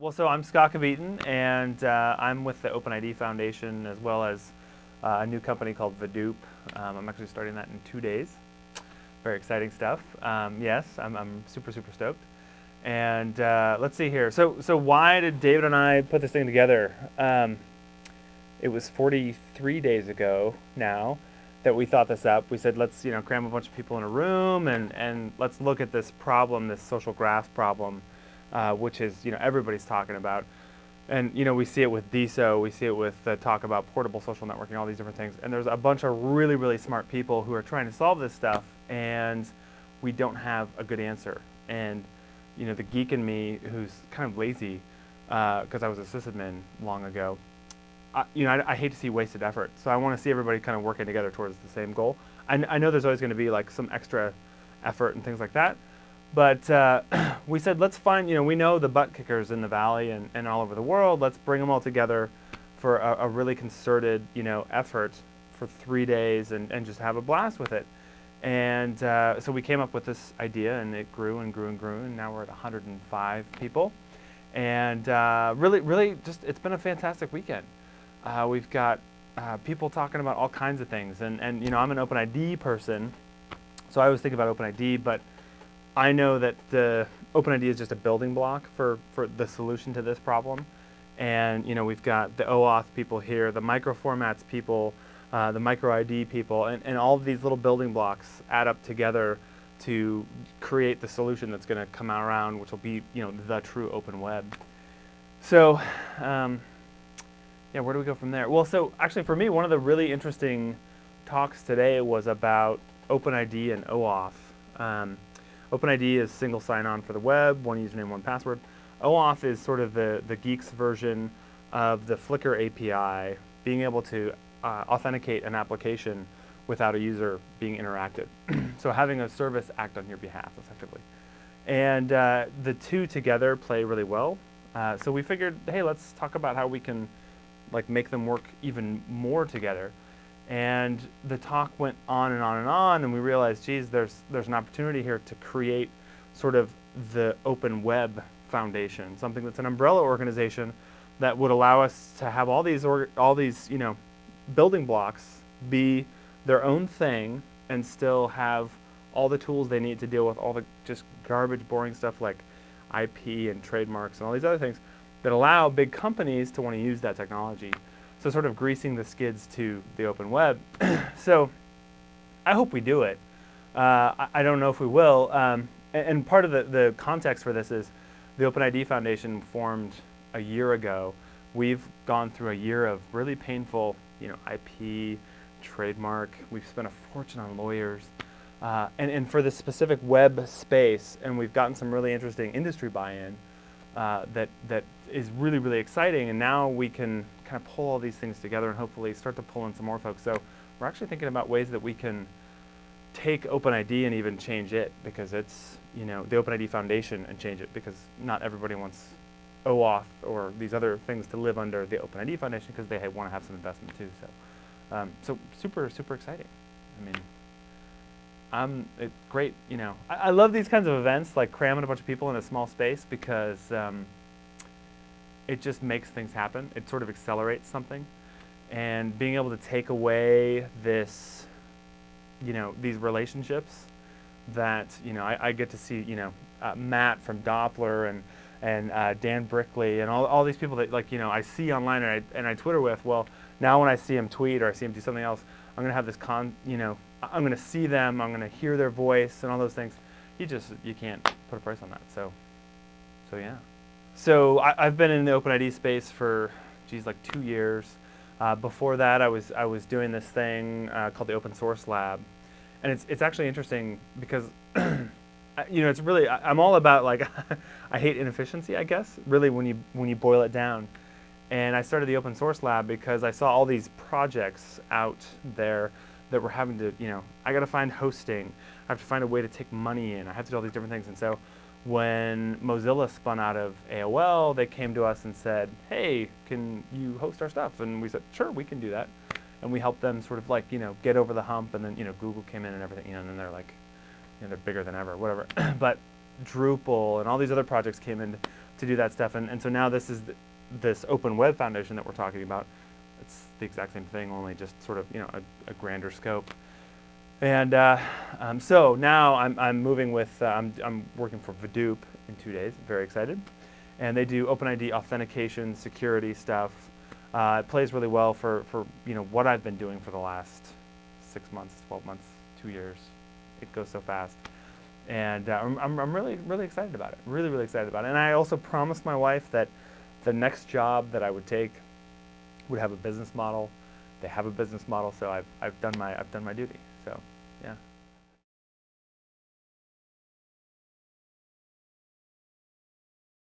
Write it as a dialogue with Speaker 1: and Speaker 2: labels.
Speaker 1: Well, so I'm Scott Kveton, and I'm with the OpenID Foundation as well as a new company called Hadoop. I'm actually starting that in 2 days. Very exciting stuff. Yes, I'm super stoked. And let's see here. So why did David and I put this thing together? It was 43 days ago now that we thought this up. We said let's cram a bunch of people in a room and let's look at this problem, this social graph problem, which is everybody's talking about. And we see it with DSO, we see it with the talk about portable social networking, all these different things. And there's a bunch of really smart people who are trying to solve this stuff, and we don't have a good answer. And the geek in me, who's kind of lazy, because I was a sysadmin long ago, I hate to see wasted effort. So I want to see everybody kind of working together towards the same goal. I know there's always going to be like some extra effort and things like that. But we said, let's find, we know the butt kickers in the Valley and all over the world. Let's bring them all together for a really concerted, effort for 3 days and just have a blast with it. And so we came up with this idea, and it grew and grew and grew, and now we're at 105 people. And really just, it's been a fantastic weekend. We've got people talking about all kinds of things. And I'm an OpenID person, so I always think about OpenID, but I know that the OpenID is just a building block for the solution to this problem. And we've got the OAuth people here, the microformats people, the microID people, and all of these little building blocks add up together to create the solution that's going to come out around, which will be the true open web. So yeah, where do we go from there? Well, so actually for me, one of the really interesting talks today was about OpenID and OAuth. OpenID is single sign-on for the web, one username, one password. OAuth is sort of the geeks version of the Flickr API, being able to authenticate an application without a user being interacted. So having a service act on your behalf, effectively. And the two together play really well. So we figured, hey, let's talk about how we can make them work even more together. And the talk went on and on and on, and we realized, geez, there's an opportunity here to create sort of the open web foundation, something that's an umbrella organization that would allow us to have all these building blocks be their own thing and still have all the tools they need to deal with all the just garbage, boring stuff like IP and trademarks and all these other things that allow big companies to want to use that technology. So sort of greasing the skids to the open web. So I hope we do it. I don't know if we will. And part of the context for this is the OpenID Foundation formed a year ago. We've gone through a year of really painful, IP, trademark. We've spent a fortune on lawyers. And for this specific web space, and we've gotten some really interesting industry buy-in that is really exciting. And now we can kind of pull all these things together and hopefully start to pull in some more folks. So we're actually thinking about ways that we can take OpenID and even change it, because it's the OpenID Foundation, and change it because not everybody wants OAuth or these other things to live under the OpenID Foundation, because they want to have some investment too. So super exciting. I mean, it's great. I love these kinds of events, like cramming a bunch of people in a small space, because it just makes things happen. It sort of accelerates something, and being able to take away this, these relationships that I get to see, Matt from Doppler and Dan Brickley and all these people that I see online and I Twitter with. Well, now when I see him tweet or I see him do something else, I'm gonna have this I'm gonna see them, I'm gonna hear their voice and all those things. You can't put a price on that. So yeah. So I've been in the OpenID space for, like 2 years. Before that, I was doing this thing called the Open Source Lab, and it's actually interesting because it's really, I'm all about I hate inefficiency, I guess. Really, when you boil it down. And I started the Open Source Lab because I saw all these projects out there that were having to, I got to find hosting, I have to find a way to take money in, I have to do all these different things. And so when Mozilla spun out of AOL, they came to us and said, hey, can you host our stuff? And we said, sure, we can do that. And we helped them sort of get over the hump. And then, Google came in and everything, and then they're they're bigger than ever, whatever. But Drupal and all these other projects came in to do that stuff. And so now this is this Open Web Foundation that we're talking about. It's the exact same thing, only just sort of a grander scope. And so now I'm moving with I'm working for Vdoop in 2 days. Very excited. And they do OpenID authentication, security stuff. It plays really well for what I've been doing for the last 6 months, 12 months, 2 years. It goes so fast. And I'm really excited about it. Really excited about it. And I also promised my wife that the next job that I would take would have a business model. They have a business model, so I've done my duty. So yeah.